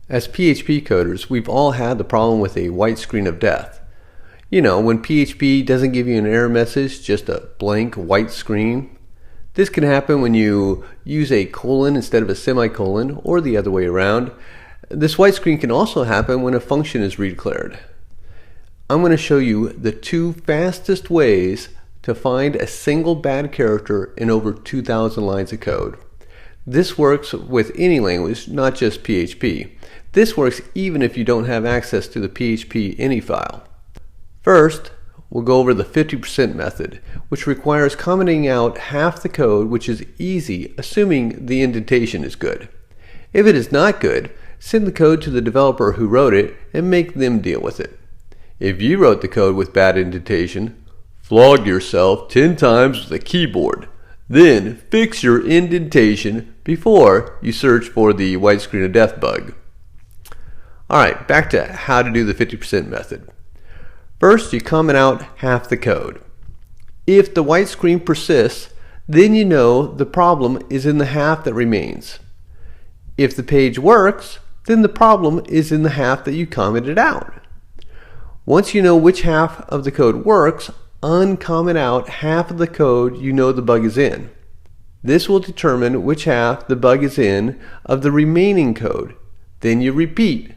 As PHP coders, we've all had the problem with a white screen of death. You know, when PHP doesn't give you an error message, just a blank white screen. This can happen when you use a colon instead of a semicolon, or the other way around. This white screen can also happen when a function is redeclared. I'm going to show you the two fastest ways to find a single bad character in over 2,000 lines of code. This works with any language, not just PHP. This works even if you don't have access to the php.ini file. First, we'll go over the 50% method, which requires commenting out half the code, which is easy assuming the indentation is good. If it is not good, send the code to the developer who wrote it and make them deal with it. If you wrote the code with bad indentation, flog yourself 10 times with a keyboard. Then fix your indentation before you search for the white screen of death bug. Alright, back to how to do the 50% method. First, you comment out half the code. If the white screen persists, then you know the problem is in the half that remains. If the page works, then the problem is in the half that you commented out. Once you know which half of the code works, uncomment out half of the code you know the bug is in. This will determine which half the bug is in of the remaining code. Then you repeat.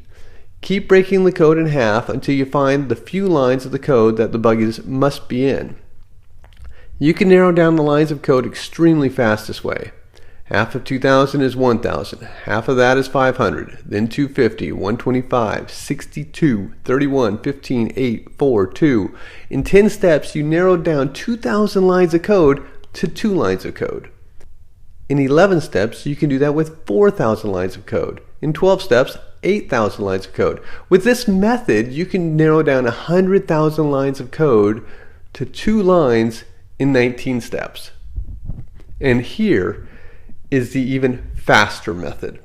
Keep breaking the code in half until you find the few lines of the code that the bug must be in. You can narrow down the lines of code extremely fast this way. Half of 2,000 is 1,000. Half of that is 500. Then 250, 125, 62, 31, 15, 8, 4, 2. In 10 steps, you narrow down 2,000 lines of code to 2 lines of code. In 11 steps, you can do that with 4,000 lines of code. In 12 steps, 8,000 lines of code. With this method, you can narrow down 100,000 lines of code to 2 lines in 19 steps. And here is the even faster method.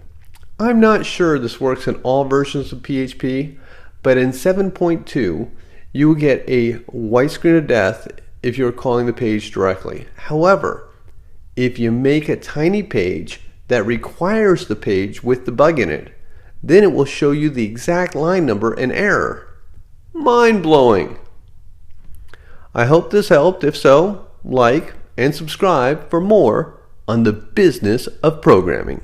I'm not sure this works in all versions of PHP, but in 7.2 you will get a white screen of death if you're calling the page directly. However, if you make a tiny page that requires the page with the bug in it, then it will show you the exact line number and error. Mind-blowing! I hope this helped. If so, like and subscribe for more on the business of programming.